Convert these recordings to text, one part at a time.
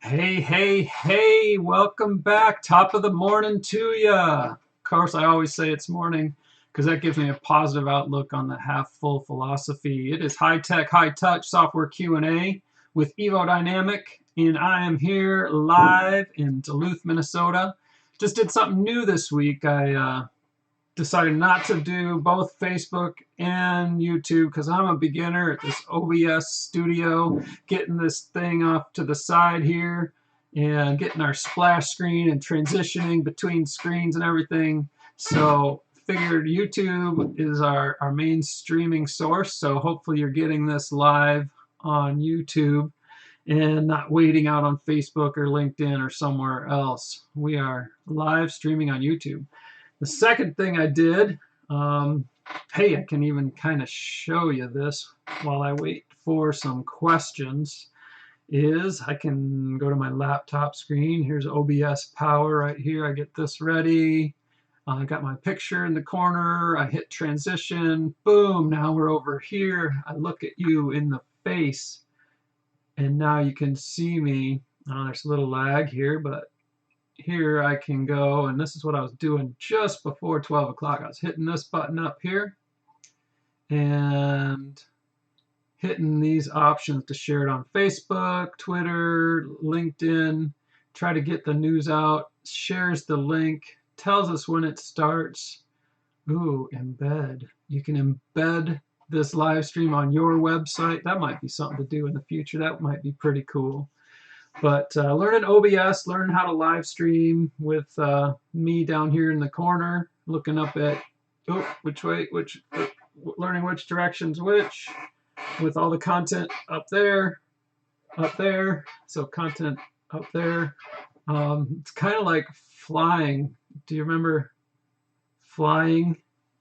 Hey, hey, hey, welcome back. Top of the morning to ya. Of course, I always say it's morning because that gives me a positive outlook on the half full philosophy. It is high tech, high touch software Q&A with Evo Dynamic, and I am here live in Duluth, Minnesota. Just did something new this week. I decided not to do both Facebook and YouTube because I'm a beginner at this OBS studio, getting this thing off to the side here and getting our splash screen and transitioning between screens and everything. So figured YouTube is our main streaming source. So hopefully you're getting this live on YouTube and not waiting out on Facebook or LinkedIn or somewhere else. We are live streaming on YouTube. The second thing I did, hey, I can even kind of show you this while I wait for some questions, is I can go to my laptop screen. Here's OBS Power right here. I get this ready. I got my picture in the corner. I hit transition. Boom, now we're over here. I look at you in the face, and now you can see me. There's a little lag here, but here I can go, and this is what I was doing just before 12 o'clock. I was hitting this button up here and hitting these options to share it on Facebook, Twitter, LinkedIn, try to get the news out, shares the link, tells us when it starts. Ooh, embed. You can embed this live stream on your website. That might be something to do in the future. That might be pretty cool. But learning OBS, learning how to live stream with me down here in the corner, looking up at learning which directions which, with all the content up there. So content up there. It's kind of like flying. Do you remember flying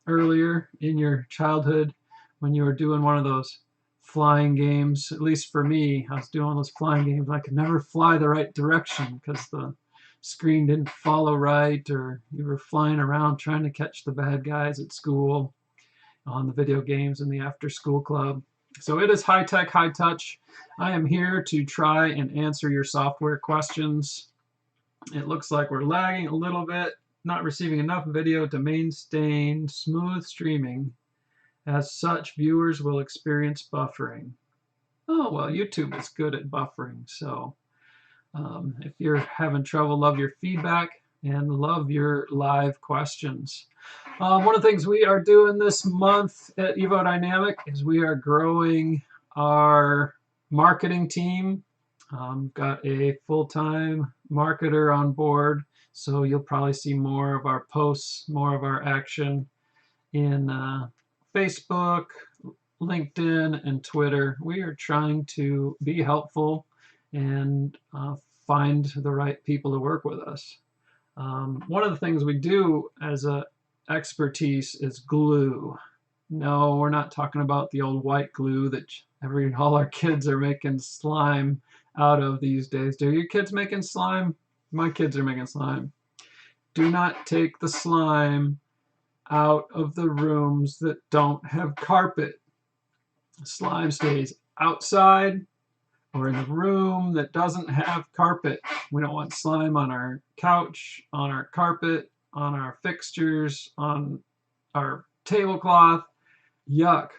earlier in your childhood when you were doing one of those flying games? At least for me, I was doing those flying games. I could never fly the right direction because the screen didn't follow right, or you were flying around trying to catch the bad guys at school on the video games in the after school club. So it is high tech, high touch. I am here to try and answer your software questions. It looks like we're lagging a little bit, not receiving enough video to maintain smooth streaming. As such, viewers will experience buffering. Oh, well, YouTube is good at buffering. So if you're having trouble, love your feedback and love your live questions. One of the things we are doing this month at Evo Dynamic is we are growing our marketing team. Got a full-time marketer on board, so you'll probably see more of our posts, more of our action in Facebook, LinkedIn, and Twitter. We are trying to be helpful and find the right people to work with us. One of the things we do as a expertise is glue. No, we're not talking about the old white glue that all our kids are making slime out of these days. Do your kids making slime? My kids are making slime. Do not take the slime out of the rooms that don't have carpet. Slime stays outside or in the room that doesn't have carpet. We don't want slime on our couch, on our carpet, on our fixtures, on our tablecloth. Yuck.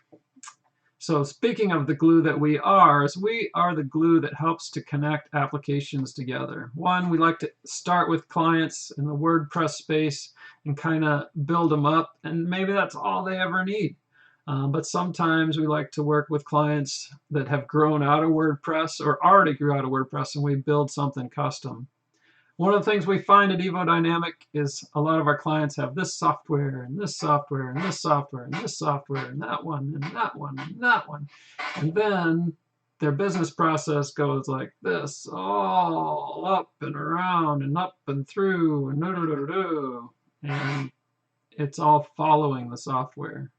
So speaking of the glue that we are the glue that helps to connect applications together. One, we like to start with clients in the WordPress space and kind of build them up, and maybe that's all they ever need. But sometimes we like to work with clients that have grown out of WordPress or already grew out of WordPress, and we build something custom. One of the things we find at Evo Dynamic is a lot of our clients have this software and this software and this software and this software and that one and that one and that one. And then their business process goes like this, all up and around and up and through and and it's all following the software.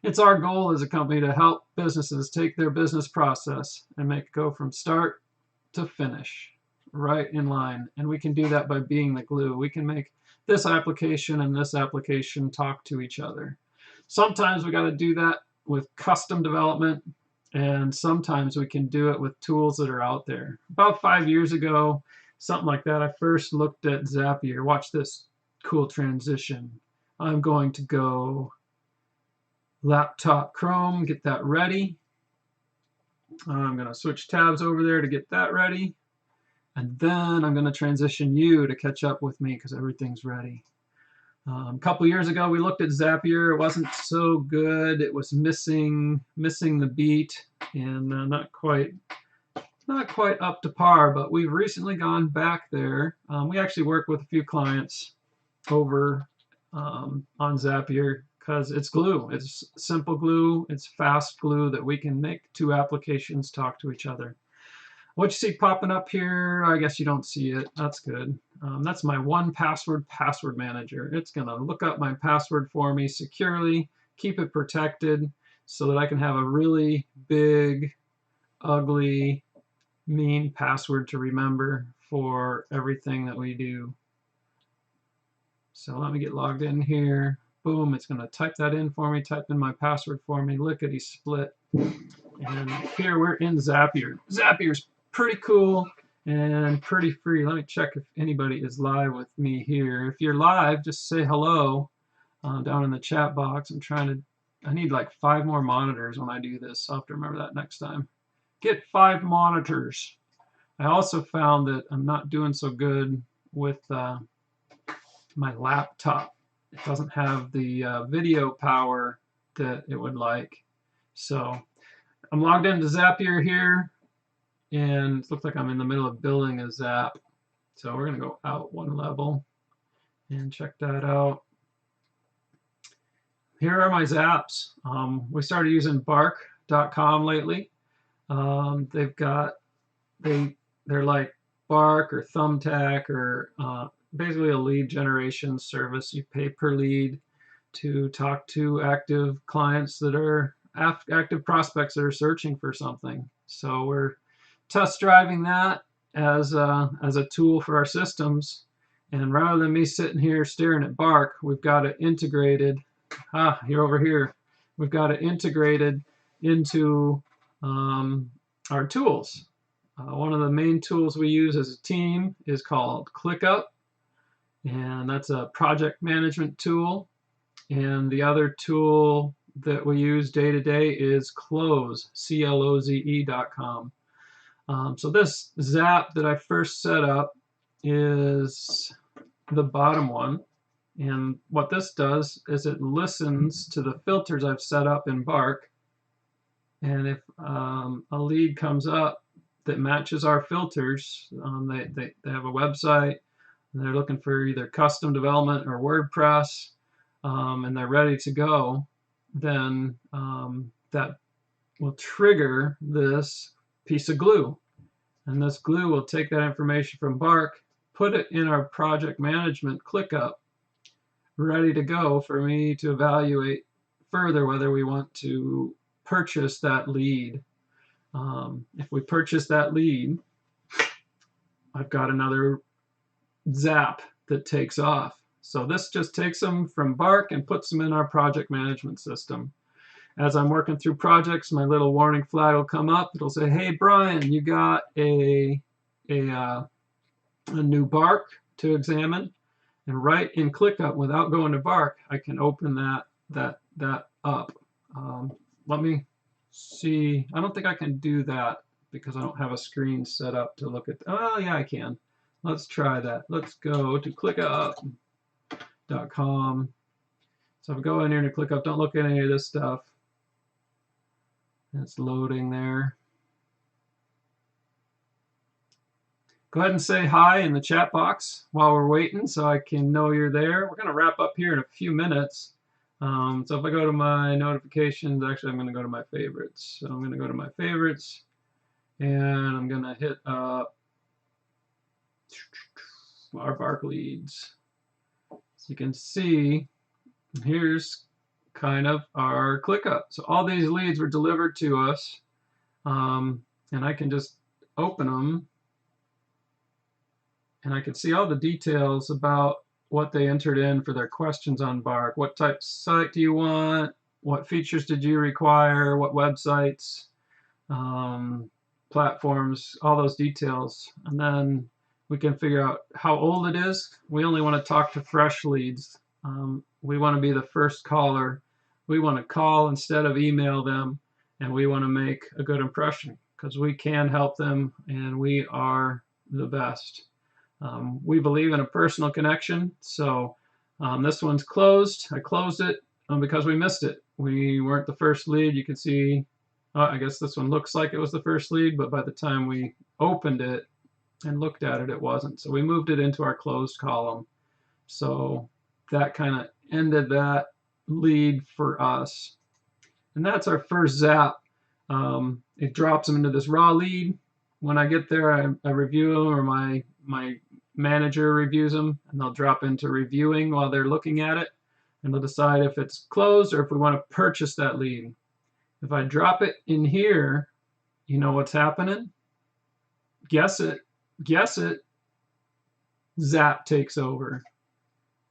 It's our goal as a company to help businesses take their business process and make it go from start to finish, right in line. And we can do that by being the glue. We can make this application and this application talk to each other. Sometimes we got to do that with custom development, and sometimes we can do it with tools that are out there. About 5 years ago, something like that, I first looked at Zapier. Watch this cool transition. I'm going to go laptop Chrome, get that ready. I'm going to switch tabs over there to get that ready. And then I'm going to transition you to catch up with me because everything's ready. A couple years ago, we looked at Zapier. It wasn't so good. It was missing the beat and not quite up to par. But we've recently gone back there. We actually work with a few clients over on Zapier because it's glue. It's simple glue. It's fast glue that we can make two applications talk to each other. What you see popping up here, I guess you don't see it. That's good. That's my 1Password password manager. It's going to look up my password for me securely, keep it protected so that I can have a really big, ugly, mean password to remember for everything that we do. So let me get logged in here. Boom, it's going to type that in for me, type in my password for me, lickety split. And here we're in Zapier. Zapier's pretty cool and pretty free. Let me check if anybody is live with me here. If you're live, just say hello down in the chat box. I need like 5 more monitors when I do this. I'll have to remember that next time. Get 5 monitors. I also found that I'm not doing so good with my laptop. It doesn't have the video power that it would like. So I'm logged into Zapier here, and it looks like I'm in the middle of building a Zap. So we're going to go out 1 level and check that out. Here are my Zaps. We started using Bark.com lately. They're like Bark or Thumbtack or basically a lead generation service. You pay per lead to talk to active clients that are active prospects that are searching for something. So we're test driving that as a tool for our systems. And rather than me sitting here staring at Bark, we've got it integrated. You're over here. We've got it integrated into our tools. One of the main tools we use as a team is called ClickUp, and that's a project management tool. And the other tool that we use day to day is Cloze, CLOZE.com. So this Zap that I first set up is the bottom one. And what this does is it listens to the filters I've set up in Bark. And if a lead comes up that matches our filters, they have a website, and they're looking for either custom development or WordPress, and they're ready to go, then that will trigger this piece of glue. And this glue will take that information from Bark, put it in our project management ClickUp, ready to go for me to evaluate further whether we want to purchase that lead. If we purchase that lead, I've got another Zap that takes off. So this just takes them from Bark and puts them in our project management system. As I'm working through projects, my little warning flag will come up. It'll say, "Hey, Brian, you got a new Bark to examine." And right in ClickUp, without going to Bark, I can open that up. Let me see. I don't think I can do that because I don't have a screen set up to look at. Oh, yeah, I can. Let's try that. Let's go to ClickUp.com. So if I go in here to ClickUp, don't look at any of this stuff. It's loading there. Go ahead and say hi in the chat box while we're waiting so I can know you're there. We're going to wrap up here in a few minutes. So if I go to my notifications, actually I'm going to go to my favorites. So I'm going to go to my favorites and I'm going to hit our Bark leads. So you can see here's kind of our ClickUp. So all these leads were delivered to us, and I can just open them, and I can see all the details about what they entered in for their questions on Bark. What type site do you want? What features did you require? What websites, platforms, all those details. And then we can figure out how old it is. We only want to talk to fresh leads. We want to be the first caller. We want to call instead of email them, and we want to make a good impression because we can help them and we are the best. We believe in a personal connection, so this one's closed. I closed it because we missed it. We weren't the first lead. You can see, I guess this one looks like it was the first lead, but by the time we opened it and looked at it, it wasn't. So we moved it into our closed column. So that kind of ended that lead for us. And that's our first zap. It drops them into this raw lead. When I get there, I review them, or my manager reviews them, and they'll drop into reviewing while they're looking at it, and they'll decide if it's closed or if we want to purchase that lead. If I drop it in here, you know what's happening? Guess it. Guess it. Zap takes over.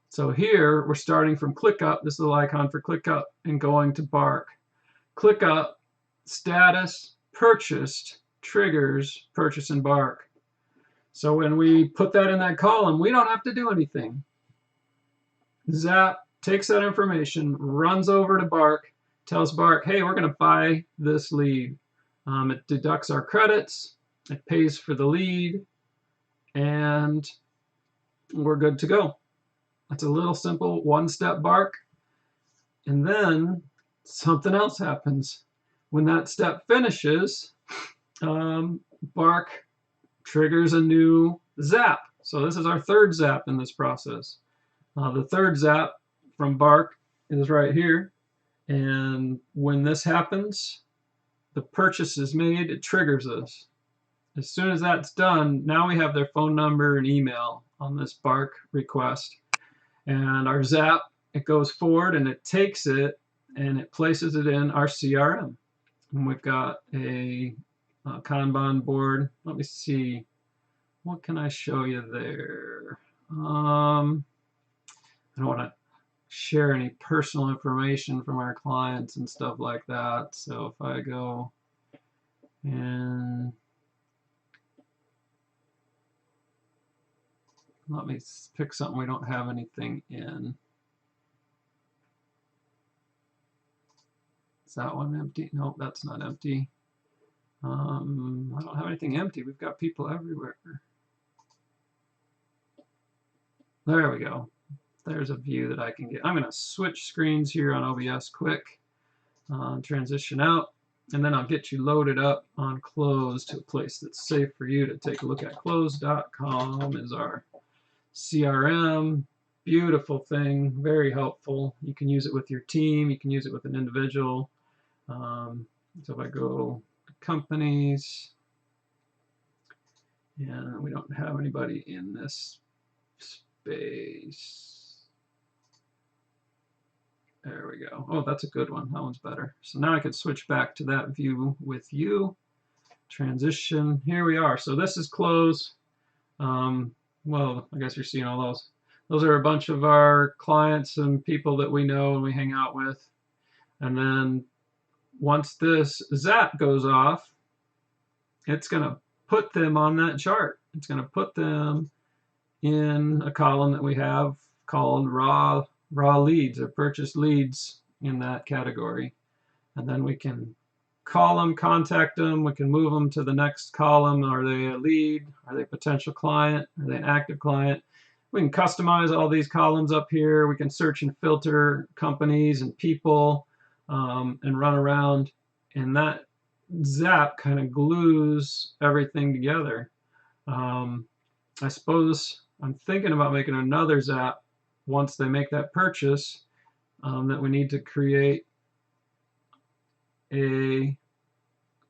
So here we're starting from ClickUp. This is the icon for ClickUp, and going to Bark. ClickUp, status, purchased, triggers, purchase in Bark. So when we put that in that column, we don't have to do anything. Zap takes that information, runs over to Bark, tells Bark, hey, we're going to buy this lead. It deducts our credits, it pays for the lead, and we're good to go. That's a little simple one-step Bark. And then something else happens. When that step finishes, Bark triggers a new zap. So this is our third zap in this process. The third zap from Bark is right here. And when this happens, the purchase is made, it triggers us. As soon as that's done, now we have their phone number and email on this Bark request. And our zap, it goes forward and it takes it and it places it in our CRM. And we've got a Kanban board. Let me see. What can I show you there? I don't want to share any personal information from our clients and stuff like that. So if I go and let me pick something we don't have anything in. Is that one empty? Nope, that's not empty. I don't have anything empty. We've got people everywhere. There we go. There's a view that I can get. I'm going to switch screens here on OBS quick. Transition out. And then I'll get you loaded up on Close to a place that's safe for you to take a look at. Close.com is our CRM. Beautiful thing. Very helpful. You can use it with your team. You can use it with an individual. So if I go to companies, and we don't have anybody in this space. There we go. Oh, that's a good one. That one's better. So now I can switch back to that view with you. Transition. Here we are. So this is Close. Well, I guess you're seeing all those. Those are a bunch of our clients and people that we know and we hang out with. And then once this zap goes off, it's going to put them on that chart. It's going to put them in a column that we have called raw leads or purchase leads in that category. And then we can call them, contact them, we can move them to the next column. Are they a lead? Are they a potential client? Are they an active client? We can customize all these columns up here. We can search and filter companies and people and run around. And that zap kind of glues everything together. I suppose I'm thinking about making another zap once they make that purchase that we need to create a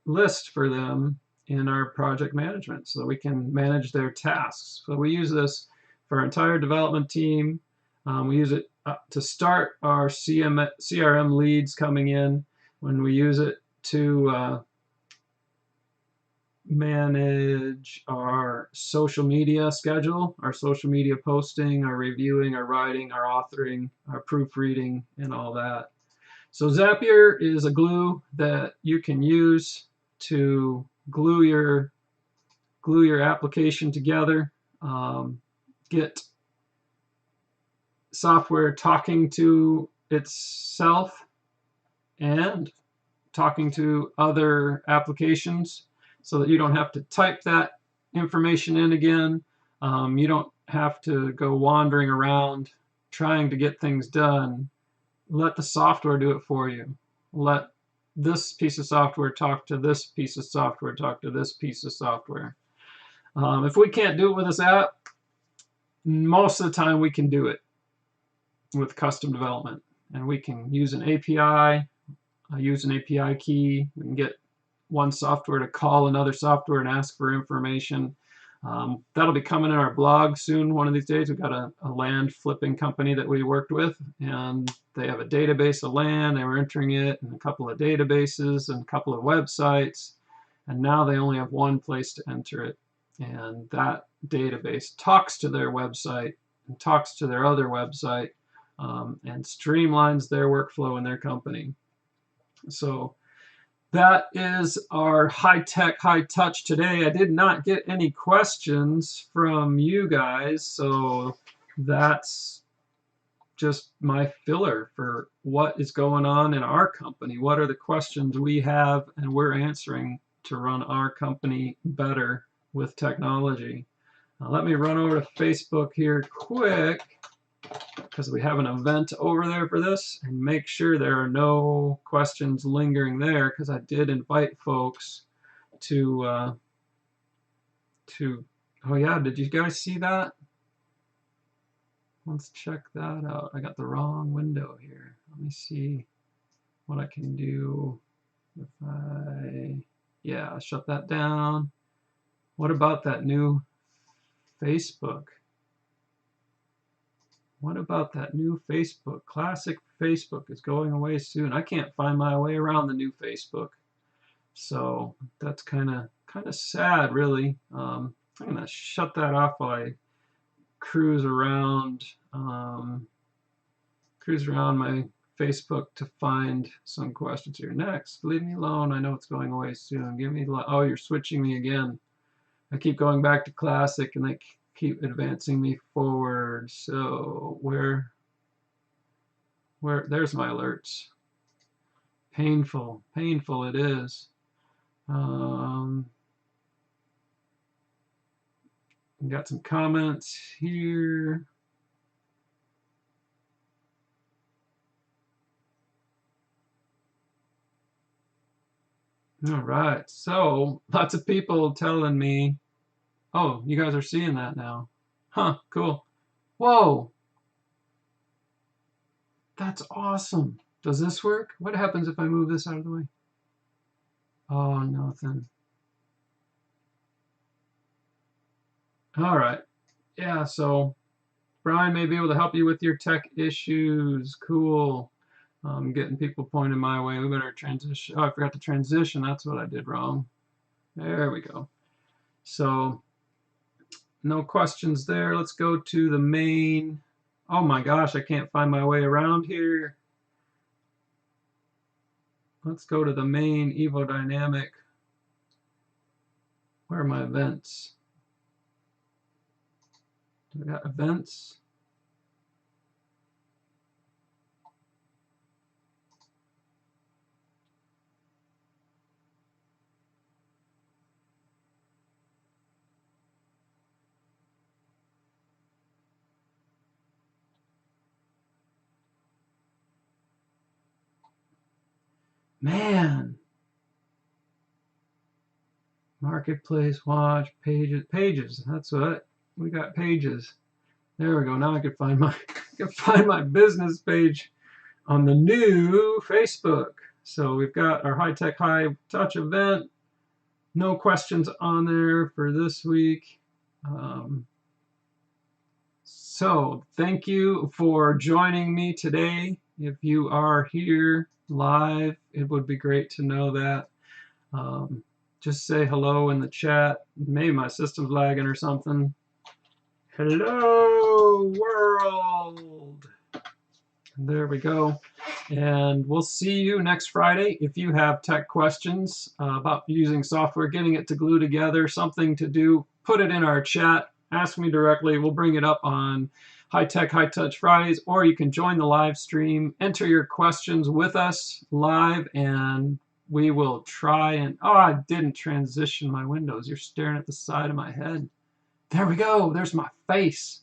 list for them in our project management so that we can manage their tasks. So we use this for our entire development team. We use it to start our CRM leads coming in, when we use it to manage our social media schedule, our social media posting, our reviewing, our writing, our authoring, our proofreading, and all that. So Zapier is a glue that you can use to glue your application together, get software talking to itself and talking to other applications, so that you don't have to type that information in again. You don't have to go wandering around trying to get things done. Let the software do it for you. Let this piece of software talk to this piece of software, talk to this piece of software. If we can't do it with this app, most of the time we can do it with custom development. And we can use an API, use an API key. We can get one software to call another software and ask for information. That'll be coming in our blog soon. One of these days, we've got a land flipping company that we worked with, and they have a database of land. They were entering it in a couple of databases and a couple of websites, and now they only have one place to enter it. And that database talks to their website and talks to their other website, and streamlines their workflow in their company. So that is our high-tech, high-touch today. I did not get any questions from you guys, so that's just my filler for what is going on in our company. What are the questions we have and we're answering to run our company better with technology? Now, let me run over to Facebook here quick, because we have an event over there for this, and make sure there are no questions lingering there, because I did invite folks to oh yeah, did you guys see that? Let's check that out. I got the wrong window here. Let me see what I can do if yeah, shut that down. What about that new Facebook? What about that new Facebook? Classic Facebook is going away soon. I can't find my way around the new Facebook, so that's kind of sad, really. I'm gonna shut that off while I cruise around my Facebook to find some questions here. Next, leave me alone. I know it's going away soon. Give me oh, you're switching me again. I keep going back to Classic, and they keep advancing me forward. So where there's my alerts. Painful it is. Got some comments here. All right, so lots of people telling me, oh, you guys are seeing that now. Huh, cool. Whoa, that's awesome. Does this work? What happens if I move this out of the way? Oh, nothing. All right. Yeah, so Brian may be able to help you with your tech issues. Cool. Getting people pointed my way. We better transition. Oh, I forgot to transition. That's what I did wrong. There we go. So no questions there. Let's go to the main. Oh my gosh, I can't find my way around here. Let's go to the main Evo Dynamic. Where are my events? Do I got events? Man. Marketplace, watch, pages. That's what we got. Pages. There we go. Now I can find my business page on the new Facebook. So we've got our high-tech, high-touch event. No questions on there for this week. So thank you for joining me today. If you are here live, it would be great to know that. Just say hello in the chat. Maybe my system's lagging or something. Hello, world. There we go. And we'll see you next Friday. If you have tech questions about using software, getting it to glue together, something to do, put it in our chat. Ask me directly. We'll bring it up on High Tech, High Touch Fridays, or you can join the live stream. Enter your questions with us live, and we will try and... Oh, I didn't transition my windows. You're staring at the side of my head. There we go. There's my face.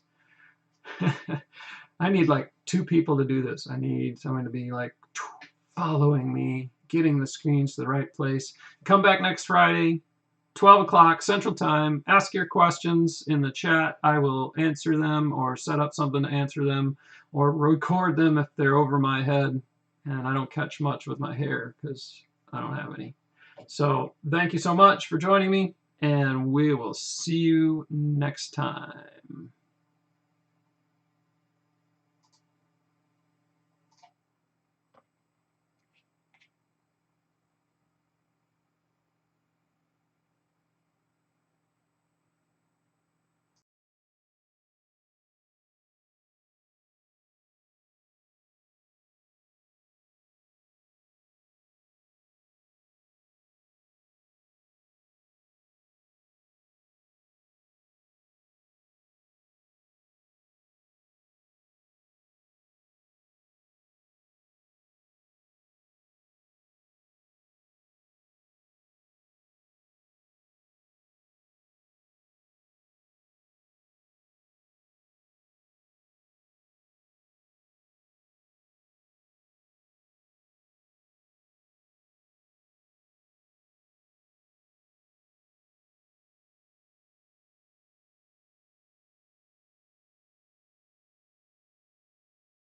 I need like 2 people to do this. I need someone to be like following me, getting the screens to the right place. Come back next Friday, 12 o'clock Central Time. Ask your questions in the chat. I will answer them or set up something to answer them or record them if they're over my head and I don't catch much with my hair because I don't have any. So thank you so much for joining me, and we will see you next time.